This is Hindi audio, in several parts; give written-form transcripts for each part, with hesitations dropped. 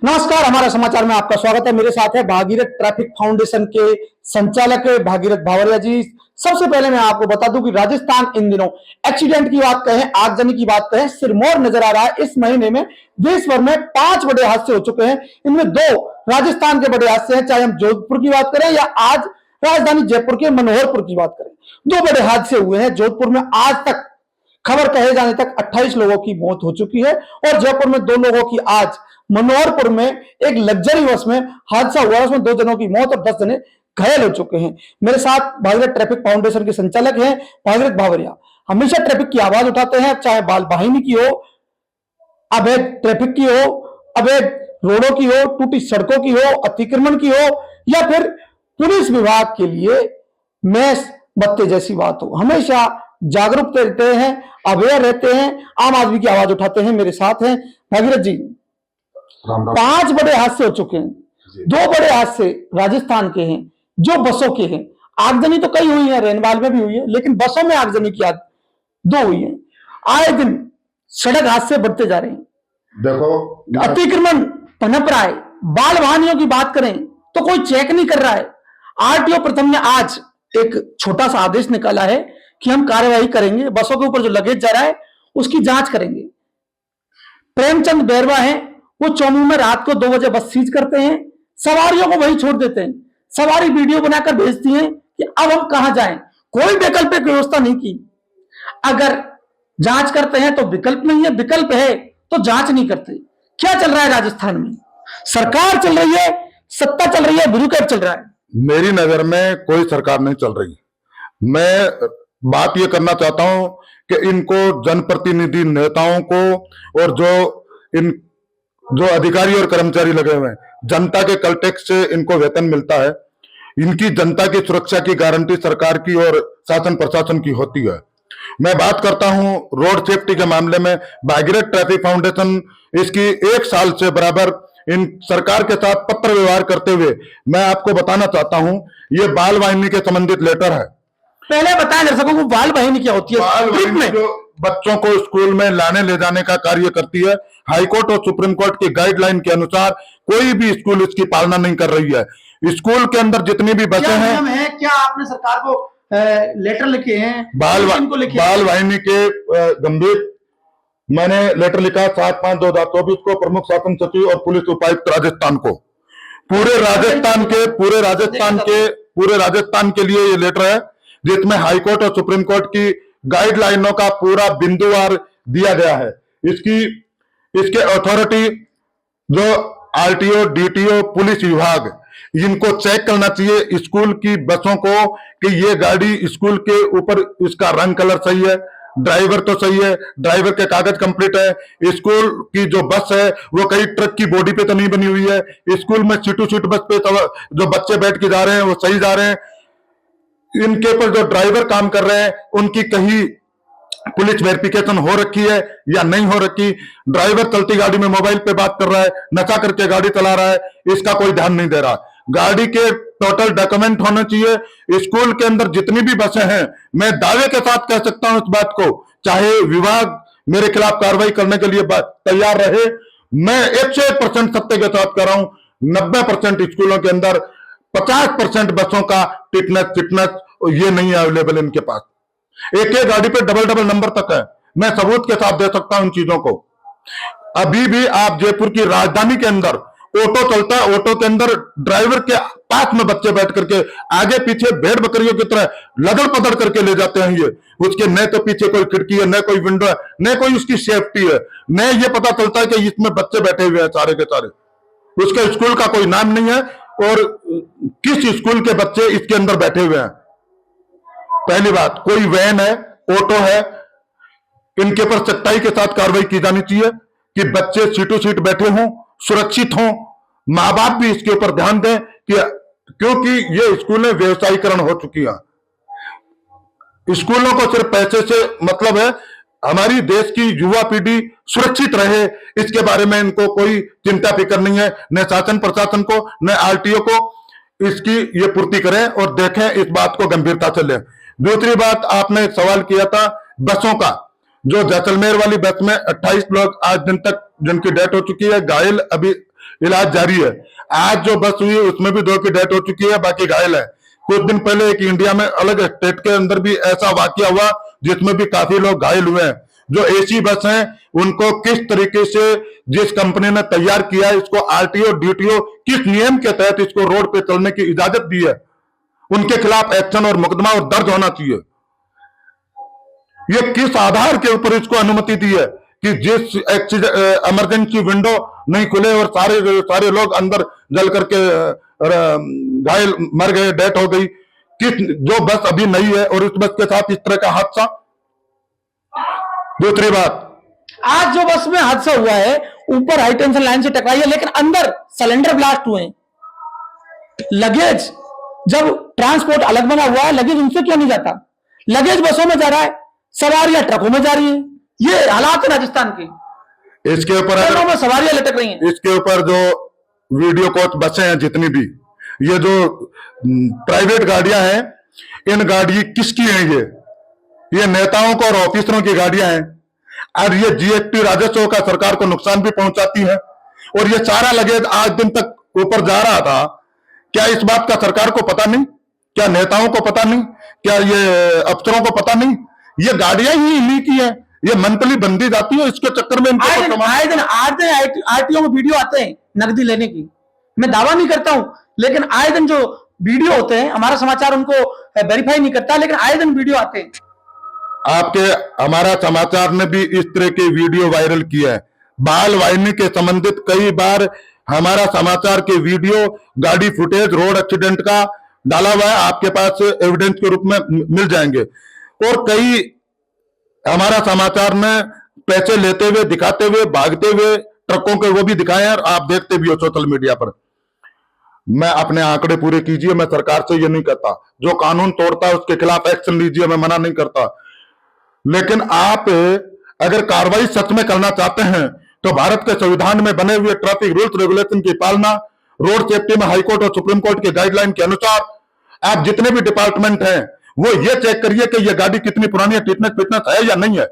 नमस्कार, हमारे समाचार में आपका स्वागत है। मेरे साथ है भागीरथ ट्रैफिक फाउंडेशन के संचालक भागीरथ भावरिया जी। सबसे पहले मैं आपको बता दूं कि राजस्थान इन दिनों एक्सीडेंट की बात कहें, आगजनी की बात कहें, सिरमौर नजर आ रहा है। इस महीने में देश भर में 5 बड़े हादसे हो चुके हैं। इनमें 2 राजस्थान के बड़े हादसे हैं, चाहे हम जोधपुर की बात करें या आज राजधानी जयपुर के मनोहरपुर की बात करें। 2 बड़े हादसे हुए हैं। जोधपुर में आज तक खबर कहे जाने तक 28 लोगों की मौत हो चुकी है और जयपुर में 2 लोगों की, आज मनोहरपुर में एक लग्जरी बस में हादसा हुआ, उसमें 2 जनों की मौत और 10 जने घायल हो चुके हैं। मेरे साथ भागीरथ ट्रैफिक फाउंडेशन के संचालक हैं भागीरथ भावरिया। हमेशा ट्रैफिक की आवाज उठाते हैं, चाहे बाल वाहिनी की हो, अवैध ट्रैफिक की हो, अवैध रोडों की हो, टूटी सड़कों की हो, अतिक्रमण की हो या फिर पुलिस विभाग के लिए मैस बत्ते जैसी बात हो। हमेशा जागरूक रहते हैं, अवेयर रहते हैं, आम आदमी की आवाज उठाते हैं। मेरे साथ हैं भागीरथ जी। 5 बड़े हादसे हो चुके हैं। 2 बड़े हादसे राजस्थान के हैं जो बसों के हैं। आगजनी तो कई हुई है, रेनवाल में भी हुई है, लेकिन बसों में आगजनी की 2 हुई है। आए दिन सड़क हादसे बढ़ते जा रहे हैं। देखो, अतिक्रमण पनप रहा है। बाल वाहनियों की बात करें तो कोई चेक नहीं कर रहा है। आरटीओ प्रथम ने आज एक छोटा सा आदेश निकाला है कि हम कार्यवाही करेंगे, बसों के ऊपर जो लगेज जा रहा है उसकी जांच करेंगे। प्रेमचंद बैरवा है, वो चौमू में रात को 2 बजे बस सीज करते हैं, सवारियों को वहीं छोड़ देते हैं। सवारी वीडियो बनाकर भेजती हैं कि अब हम कहां जाएं। कोई वैकल्पिक व्यवस्था नहीं की। अगर जांच करते हैं तो विकल्प नहीं है, विकल्प है तो जांच नहीं करते। क्या चल रहा है राजस्थान में? सरकार चल रही है, सत्ता चल रही है, ब्यूरोक्रेट चल रहा है? मेरी नजर में कोई सरकार नहीं चल रही। मैं बात यह करना चाहता हूं कि इनको जनप्रतिनिधि नेताओं को और जो अधिकारी और कर्मचारी लगे हुए हैं, जनता के कल टैक्स से इनको वेतन मिलता है। इनकी जनता की सुरक्षा की गारंटी सरकार की और शासन प्रशासन की होती है। मैं बात करता हूं रोड सेफ्टी के मामले में, भागीरथ ट्रैफिक फाउंडेशन इसकी 1 साल से बराबर इन सरकार के साथ पत्र व्यवहार करते हुए मैं आपको बताना चाहता हूं, ये बाल वाहिनी के संबंधित लेटर है। पहले बताएं दर्शकों को बाल वाहिनी क्या होती है। बाल वाहिनी जो बच्चों को स्कूल में लाने ले जाने का कार्य करती है, हाईकोर्ट और सुप्रीम कोर्ट की गाइडलाइन के अनुसार कोई भी स्कूल इसकी पालना नहीं कर रही है। स्कूल के अंदर जितनी भी बसें हैं, क्या आपने सरकार को लेटर लिखे हैं? बाल वाहिनी के गंभीर मैंने लेटर लिखा 7/5/2024 को प्रमुख शासन सचिव और पुलिस उपायुक्त राजस्थान को। पूरे राजस्थान के लिए ये लेटर है जिसमें हाईकोर्ट और सुप्रीम कोर्ट की गाइडलाइनों का पूरा बिंदुवार दिया गया है। इसके अथॉरिटी जो आरटीओ, डीटीओ, पुलिस विभाग, इनको चेक करना चाहिए स्कूल की बसों को कि ये गाड़ी स्कूल के ऊपर इसका रंग कलर सही है, ड्राइवर तो सही है, ड्राइवर के कागज कंप्लीट है, स्कूल की जो बस है वो कहीं ट्रक की बॉडी पे तो नहीं बनी हुई है, स्कूल में सीटू सीट बस पे जो बच्चे बैठ के जा रहे हैं वो सही जा रहे हैं, इनके ऊपर जो ड्राइवर काम कर रहे हैं उनकी कहीं पुलिस वेरिफिकेशन हो रखी है या नहीं हो रखी, ड्राइवर चलती गाड़ी में मोबाइल पे बात कर रहा है, नशा करके गाड़ी चला रहा है, इसका कोई ध्यान नहीं दे रहा। गाड़ी के टोटल डॉक्यूमेंट होने चाहिए। स्कूल के अंदर जितनी भी बसें हैं, मैं दावे के साथ कह सकता हूं इस बात को, चाहे विभाग मेरे खिलाफ कार्रवाई करने के लिए तैयार रहे, मैं 101% सत्य के साथ कर रहा हूं। 90% स्कूलों के अंदर 50% बसों का फिटनेस ये नहीं है अवेलेबल इनके पास। एक गाड़ी पे डबल नंबर तक है। मैं सबूत के साथ दे सकता हूं इन चीजों को। अभी भी आप जयपुर की राजधानी के अंदर ऑटो चलता है, ऑटो के अंदर ड्राइवर के पास में बच्चे बैठ करके आगे पीछे भेड़ बकरियों की तरह लदड़ पदड़ करके ले जाते हैं। ये उसके न तो पीछे कोई खिड़की है, न कोई विंडो है, न कोई उसकी सेफ्टी है, न ये पता चलता है कि इसमें बच्चे बैठे हुए हैं सारे के सारे। उसके स्कूल का कोई नाम नहीं है और किस स्कूल के बच्चे इसके अंदर बैठे हुए हैं। पहली बात, कोई वैन है, ऑटो है, इनके पर सख्ताई के साथ कार्रवाई की जानी चाहिए कि बच्चे सीटों सीट बैठे हों, सुरक्षित हों। माँ बाप भी इसके ऊपर ध्यान दें कि क्योंकि ये स्कूलें व्यवसायीकरण हो चुकी हैं। स्कूलों को सिर्फ पैसे से मतलब है। हमारी देश की युवा पीढ़ी सुरक्षित रहे, इसके बारे में इनको कोई चिंता फिक्र नहीं है, न शासन प्रशासन को न आरटीओ को। इसकी ये पूर्ति करें और देखें, इस बात को गंभीरता से लें। दूसरी बात, आपने एक सवाल किया था बसों का। जो जैसलमेर वाली बस में 28 लोग आज दिन तक जिनकी डेथ हो चुकी है, घायल अभी इलाज जारी है। आज जो बस हुई उसमें भी 2 की डेथ हो चुकी है, बाकी घायल है। कुछ दिन पहले एक इंडिया में अलग स्टेट के अंदर भी ऐसा वाकया हुआ जिसमें भी काफी लोग घायल हुए हैं। जो एसी बस हैं उनको किस तरीके से जिस कंपनी ने तैयार किया है, इसको आरटीओ डीटीओ किस नियम के तहत इसको रोड पे चलने की इजाजत दी है, उनके खिलाफ एक्शन और मुकदमा और दर्ज होना चाहिए। ये किस आधार के ऊपर इसको अनुमति दी है कि जिस इमरजेंसी विंडो नहीं खुले और सारे लोग अंदर जल करके घायल मर गए, डेथ हो गई। किस जो बस अभी नई है और उस बस के साथ इस तरह का हादसा। दूसरी बात, आज जो बस में हादसा हुआ है ऊपर हाई टेंशन लाइन से टकराई है, लेकिन अंदर सिलेंडर ब्लास्ट हुए हैं। लगेज जब ट्रांसपोर्ट अलग बना हुआ है, लगेज उनसे क्यों नहीं जाता? लगेज बसों में जा रहा है, सवारियां ट्रकों में जा रही है। ये हालात है राजस्थान के। इसके ऊपर ट्रेनों में सवारियां लटक रही हैं। इसके ऊपर जो वीडियो कोच बसें हैं जितनी भी, ये जो प्राइवेट गाड़ियां हैं, इन गाड़ी किसकी हैं? ये नेताओं को और ऑफिसरों की गाड़ियां हैं। और ये जीएसटी राजस्व का सरकार को नुकसान भी पहुंचाती है। और ये सारा लगेज आज दिन तक ऊपर जा रहा था। क्या इस बात का सरकार को पता नहीं? क्या नेताओं को पता नहीं? क्या ये अफसरों को पता नहीं? ये गाड़ियां ही इन्हीं की है। ये मंथली बंदी जाती है, इसके चक्कर में इनको आए दिन आरटीओ में वीडियो आते हैं नकदी लेने की। मैं दावा नहीं करता हूं, लेकिन आए दिन जो वीडियो होते हैं, हमारा समाचार उनको वेरीफाई नहीं करता, लेकिन आए दिन वीडियो आते हैं। हमारा समाचार ने भी इस तरह के वीडियो वायरल किया है। बाल वाहिनी के संबंधित कई बार हमारा समाचार के वीडियो, गाड़ी फुटेज, रोड एक्सीडेंट का डाला हुआ है, आपके पास एविडेंस के रूप में मिल जाएंगे। और कई हमारा समाचार ने पैसे लेते हुए, दिखाते हुए, भागते हुए ट्रकों के वो भी दिखाए हैं, और आप देखते भी हो सोशल मीडिया पर। मैं अपने आंकड़े पूरे कीजिए, मैं सरकार से ये नहीं कहता। जो कानून तोड़ता है उसके खिलाफ एक्शन लीजिए, मैं मना नहीं करता। लेकिन आप अगर कार्रवाई सच में करना चाहते हैं तो भारत के संविधान में बने हुए ट्रैफिक रूल्स रेगुलेशन की पालना, रोड सेफ्टी में हाईकोर्ट और सुप्रीम कोर्ट के गाइडलाइन के अनुसार आप जितने भी डिपार्टमेंट हैं वो ये चेक करिए कि ये गाड़ी कितनी पुरानी है, फिटनेस है या नहीं है।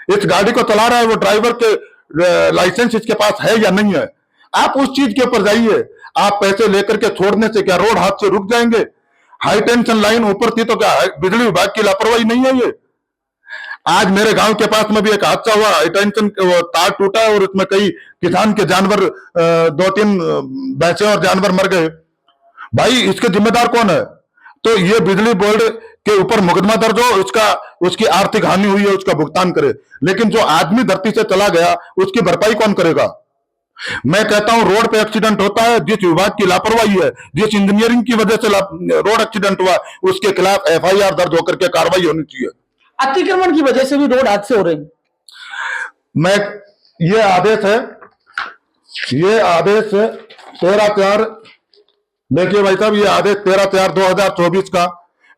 इस गाड़ी को चला रहा है वो ड्राइवर के लाइसेंस इसके पास है या नहीं है। आप उस चीज के ऊपर जाइए। आप पैसे लेकर के छोड़ने से क्या रोड हादसे रुक जाएंगे? हाई टेंशन लाइन ऊपर थी तो क्या बिजली विभाग की लापरवाही नहीं है? ये आज मेरे गांव के पास में भी एक हादसा हुआ, हाई टेंशन तार टूटा और उसमें कई किसान के जानवर, 2-3 भैंसे और जानवर मर गए। भाई इसके जिम्मेदार कौन है? तो ये बिजली बोर्ड के ऊपर मुकदमा दर्ज हो, उसकी आर्थिक हानि हुई है उसका भुगतान करे। लेकिन जो आदमी धरती से चला गया उसकी भरपाई कौन करेगा? मैं कहता हूं रोड पे एक्सीडेंट होता है, जिस विभाग की लापरवाही है, जिस इंजीनियरिंग की वजह से रोड एक्सीडेंट हुआ, उसके खिलाफ एफआईआर दर्ज होकर के कार्रवाई होनी चाहिए। अतिक्रमण की वजह से भी रोड हादसे हो रहे हैं। मैं ये आदेश 13/4, देखिए भाई साहब, ये आदेश 13/4/2024 का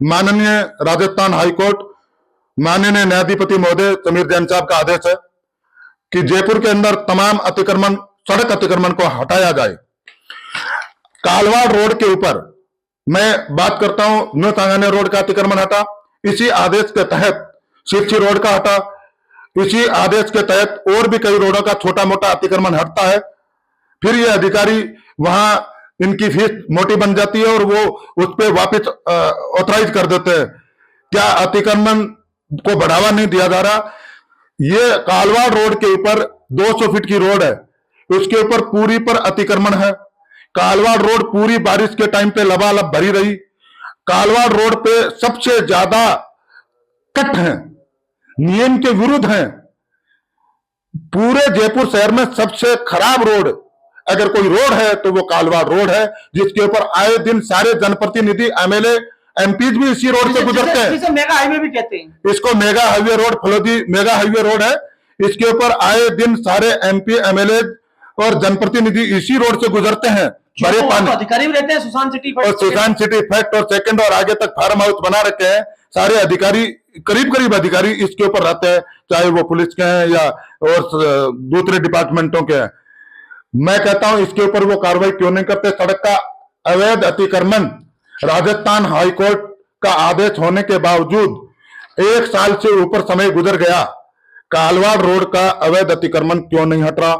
माननीय राजस्थान हाईकोर्ट माननीय न्यायाधिपति महोदय समीर जैन साहब का आदेश है कि जयपुर के अंदर तमाम अतिक्रमण, सड़क अतिक्रमण को हटाया जाए। कालवाड़ रोड के ऊपर मैं बात करता हूं, न्यू सांगानेर रोड का अतिक्रमण हटा, इसी आदेश के तहत शिवसी रोड का हटा, इसी आदेश के तहत और भी कई रोडों का छोटा मोटा अतिक्रमण हटता है। फिर ये अधिकारी वहां इनकी फीस मोटी बन जाती है और वो उस पर वापिस ऑथराइज कर देते हैं। क्या अतिक्रमण को बढ़ावा नहीं दिया जा रहा? ये कालवाड़ रोड के ऊपर 200 फीट की रोड है, उसके ऊपर पूरी पर अतिक्रमण है। कालवाड़ रोड पूरी बारिश के टाइम पे लबालब भरी रही। कालवाड़ रोड पे सबसे ज्यादा कट हैं, नियम के विरुद्ध हैं। पूरे जयपुर शहर में सबसे खराब रोड अगर कोई रोड है तो वो कालवाड़ रोड है, जिसके ऊपर आए दिन सारे जनप्रतिनिधि, एमएलए, एमपीज भी इसी रोड से गुजरते हैं। जिसे मेगा हाईवे भी कहते हैं। इसको mega highway road, Phalodi mega highway road है। इसके ऊपर आए दिन सारे एमपी, एमएलए और जनप्रतिनिधि इसी रोड से गुजरते हैं। बड़े पानी अधिकारी भी रहते हैं, सुशांत सिटी फर्स्ट और सेकंड और आगे तक फार्म हाउस बना रखे हैं। सारे अधिकारी, करीब अधिकारी इसके ऊपर रहते हैं, चाहे वो पुलिस के हैं या और दूसरे डिपार्टमेंटों के हैं। मैं कहता हूं इसके ऊपर वो कार्रवाई क्यों नहीं करते? सड़क का अवैध अतिक्रमण राजस्थान हाईकोर्ट का आदेश होने के बावजूद 1 साल से ऊपर समय गुजर गया, कालवाड़ रोड का अवैध अतिक्रमण क्यों नहीं हट रहा?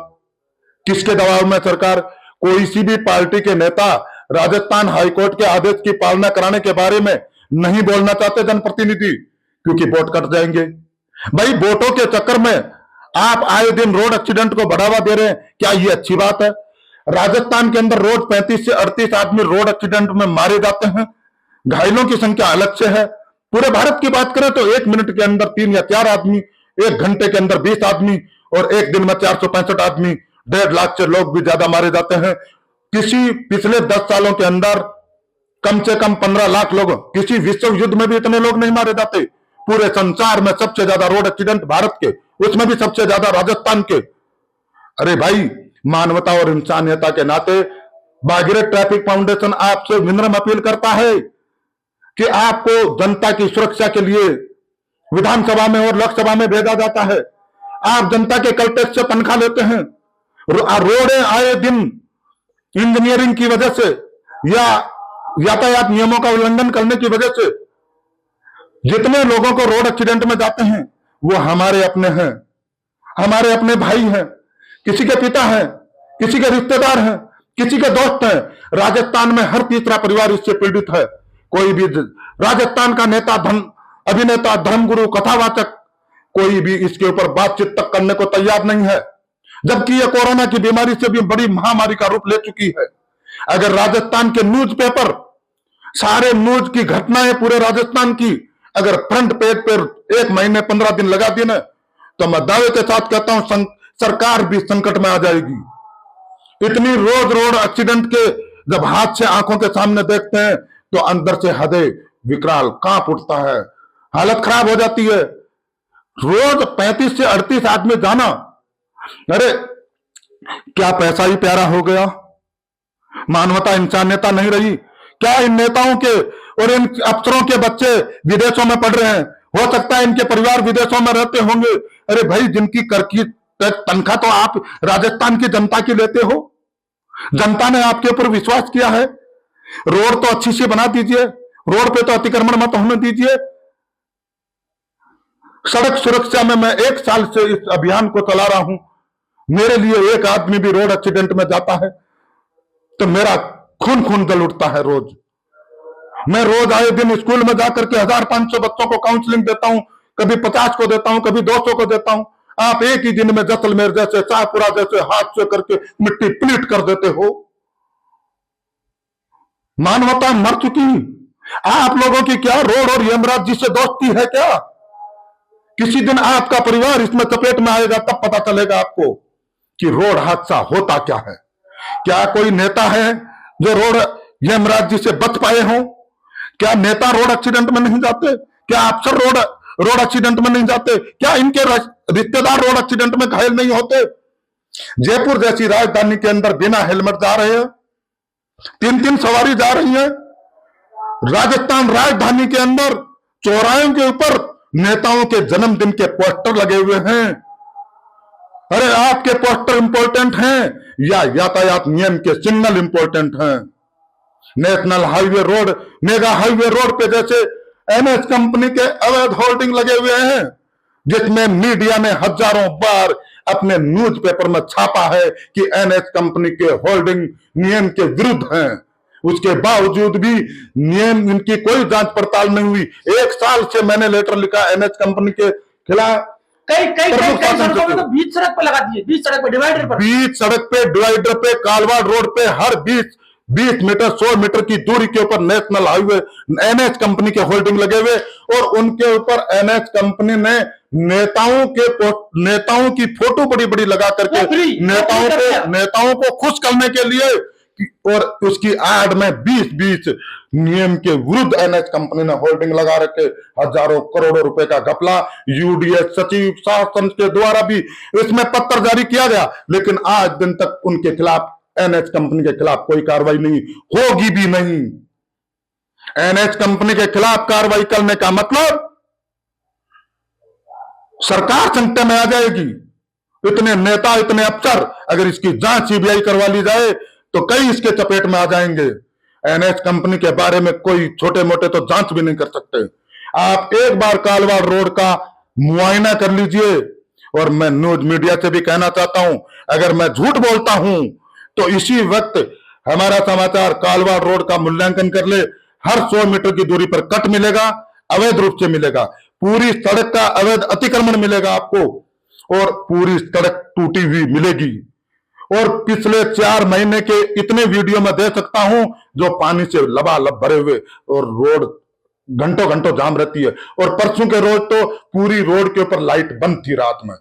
किसके दबाव में सरकार? कोई सी भी पार्टी के नेता राजस्थान हाईकोर्ट के आदेश की पालना कराने के बारे में नहीं बोलना चाहते जनप्रतिनिधि, क्योंकि वोट कट जाएंगे। भाई वोटों के चक्कर में आप आए दिन रोड एक्सीडेंट को बढ़ावा दे रहे हैं, क्या ये अच्छी बात है? राजस्थान के अंदर रोज 35 से 38 आदमी रोड एक्सीडेंट में मारे जाते हैं, घायलों की संख्या अलग से है। पूरे भारत की बात करें तो 1 मिनट के अंदर 3 या 4 आदमी, 1 घंटे के अंदर 20 आदमी, और एक दिन में 465 आदमी, 1.5 लाख से लोग भी ज्यादा मारे जाते हैं। किसी पिछले 10 सालों के अंदर कम से कम 15 लाख लोग, किसी विश्व युद्ध में भी इतने लोग नहीं मारे जाते। पूरे संसार में सबसे ज्यादा रोड एक्सीडेंट भारत के, उसमें भी सबसे ज्यादा राजस्थान के। अरे भाई, मानवता और इंसानियता के नाते भागीरथ ट्रैफिक फाउंडेशन आपसे विनम्र अपील करता है कि आपको जनता की सुरक्षा के लिए विधानसभा में और लोकसभा में भेजा जाता है। आप जनता के कलटेक्स से तनख्वाह लेते हैं। रोडें आए दिन इंजीनियरिंग की वजह से या यातायात नियमों का उल्लंघन करने की वजह से जितने लोगों को रोड एक्सीडेंट में जाते हैं वो हमारे अपने हैं, हमारे अपने भाई हैं, किसी के पिता हैं, किसी के रिश्तेदार हैं, किसी के दोस्त हैं। राजस्थान में हर तीसरा परिवार इससे पीड़ित है। कोई भी राजस्थान का नेता, अभिनेता, धर्मगुरु, कथावाचक, कोई भी इसके ऊपर बातचीत तक करने को तैयार नहीं है, जबकि यह कोरोना की बीमारी से भी बड़ी महामारी का रूप ले चुकी है। अगर राजस्थान के न्यूज़पेपर सारे न्यूज की घटनाएं पूरे राजस्थान की अगर फ्रंट पेज पर 1 महीने 15 दिन लगा दी ना, तो मैं दावे के साथ कहता हूं सरकार भी संकट में आ जाएगी। इतनी रोज रोड एक्सीडेंट के जब हाथ से आंखों के सामने देखते हैं तो अंदर से हृदय विकराल कांप उठता है, हालत खराब हो जाती है। रोज 35 से 38 आदमी जाना, अरे क्या पैसा ही प्यारा हो गया? मानवता इंसानियता नहीं रही क्या? इन नेताओं के और इन अफसरों के बच्चे विदेशों में पढ़ रहे हैं, हो सकता है इनके परिवार विदेशों में रहते होंगे। अरे भाई, जिनकी कर की तनख्वाह तो आप राजस्थान की जनता की लेते हो। जनता ने आपके ऊपर विश्वास किया है। रोड तो अच्छी सी बना दीजिए, रोड पे तो अतिक्रमण मत होने दीजिए। सड़क सुरक्षा में मैं 1 साल से इस अभियान को चला रहा हूं। मेरे लिए एक आदमी भी रोड एक्सीडेंट में जाता है तो मेरा खून खून जल उठता है। रोज मैं रोज आए दिन स्कूल में जाकर के 1500 बच्चों को काउंसलिंग देता हूं, कभी 50 को देता हूं, कभी 200 को देता हूं। आप एक ही दिन में जैसलमेर जैसे, शाहपुरा जैसे हाथ से करके मिट्टी प्लीट कर देते हो। मानवता मर चुकी। आप लोगों की क्या रोड और यमराज जी से दोस्ती है क्या? किसी दिन आपका परिवार इसमें चपेट में आएगा, तब पता चलेगा आपको कि रोड हादसा होता क्या है। क्या कोई नेता है जो रोड यमराज जी से बच पाए हों? क्या नेता रोड एक्सीडेंट में नहीं जाते? क्या अफसर रोड एक्सीडेंट में नहीं जाते? क्या इनके रिश्तेदार रोड एक्सीडेंट में घायल नहीं होते? जयपुर जैसी राजधानी के अंदर बिना हेलमेट जा रहे हैं, 3-3 सवारी जा रही है। राजस्थान राजधानी के अंदर चौराहों के ऊपर नेताओं के जन्मदिन के पोस्टर लगे हुए हैं। अरे आपके पोस्टर इंपॉर्टेंट हैं या यातायात नियम के सिग्नल इंपॉर्टेंट हैं? National highway road, mega highway road पे जैसे एनएच कंपनी के अवैध होर्डिंग लगे हुए हैं, जिसमें मीडिया ने हजारों बार अपने न्यूज़पेपर में छापा है कि एनएच कंपनी के होल्डिंग नियम के विरुद्ध हैं। उसके बावजूद भी नियम इनकी कोई जांच पड़ताल नहीं हुई। 1 साल से मैंने लेटर लिखा एनएच कंपनी के खिलाफ। कई सड़कों में तो बीच सड़क पर लगा दिए, बीच सड़क पे डिवाइडर पर, बीच सड़क पे, डिवाइडर पे, कालवाड़ रोड पे, हर 20 मीटर 100 मीटर की दूरी के ऊपर नेशनल हाईवे एनएच कंपनी के होल्डिंग लगे हुए, और उनके ऊपर एनएच कंपनी ने नेताओं की फोटो बड़ी बड़ी लगा करके नेताओं को खुश करने के लिए, और उसकी एड में 20 नियम के विरुद्ध एनएच कंपनी ने होल्डिंग लगा रखे। हजारों करोड़ों रुपए का घपला। यूडीएच सचिव शासन के द्वारा भी इसमें पत्र जारी किया गया, लेकिन आज दिन तक उनके खिलाफ, एनएच कंपनी के खिलाफ कोई कार्रवाई नहीं होगी भी नहीं। एनएच कंपनी के खिलाफ कार्रवाई करने का मतलब सरकार संकट में आ जाएगी। इतने नेता, इतने अफसर, अगर इसकी जांच सीबीआई करवा ली जाए तो कई इसके चपेट में आ जाएंगे। एनएच कंपनी के बारे में कोई छोटे मोटे तो जांच भी नहीं कर सकते। आप एक बार कालवाड़ रोड का मुआयना कर लीजिए, और मैं न्यूज मीडिया से भी कहना चाहता हूं, अगर मैं झूठ बोलता हूं तो इसी वक्त हमारा समाचार कालवाड़ रोड का मूल्यांकन कर ले। हर 100 मीटर की दूरी पर कट मिलेगा, अवैध रूप से मिलेगा, पूरी सड़क का अवैध अतिक्रमण मिलेगा आपको, और पूरी सड़क टूटी हुई मिलेगी। और पिछले 4 महीने के इतने वीडियो में दे सकता हूं जो पानी से लबालब भरे हुए, और रोड घंटों घंटों जाम रहती है। और परसों के रोज तो पूरी रोड के ऊपर लाइट बंद थी रात में,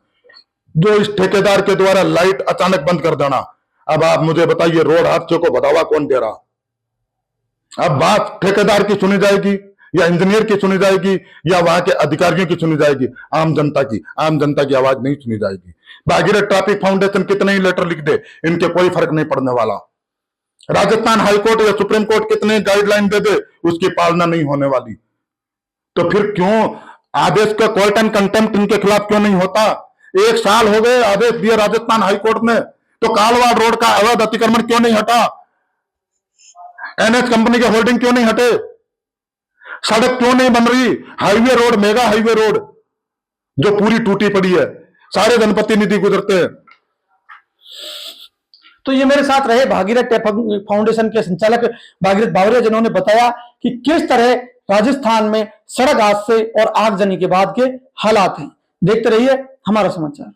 जो इस ठेकेदार के द्वारा लाइट अचानक बंद कर देना। अब आप मुझे बताइए, रोड हादसे को बढ़ावा कौन दे रहा? अब बात ठेकेदार की सुनी जाएगी या इंजीनियर की सुनी जाएगी या वहां के अधिकारियों की सुनी जाएगी? आम जनता की आवाज नहीं सुनी जाएगी। भागीरथ ट्रैफिक फाउंडेशन कितने ही लेटर लिख दे, इनके कोई फर्क नहीं पड़ने वाला। राजस्थान हाईकोर्ट या सुप्रीम कोर्ट कितने गाइडलाइन दे दे, उसकी पालना नहीं होने वाली। तो फिर क्यों आदेश का कोर्ट एंड कंटेम्प्ट इनके खिलाफ क्यों नहीं होता? 1 साल हो गए आदेश दिए राजस्थान हाईकोर्ट ने, तो कालवाड़ रोड का अवैध अतिक्रमण क्यों नहीं हटा? एनएच कंपनी के होल्डिंग क्यों नहीं हटे? सड़क क्यों नहीं बन रही? Highway road, mega highway road जो पूरी टूटी पड़ी है, सारे जनपति निधि गुजरते हैं। तो ये मेरे साथ रहे भागीरथ ट्रैफिक फाउंडेशन के संचालक भागीरथ भावरिया, जिन्होंने बताया कि किस तरह राजस्थान में सड़क हादसे और आगजनी के बाद के हालात हैं। देखते रहिए हमारा समाचार।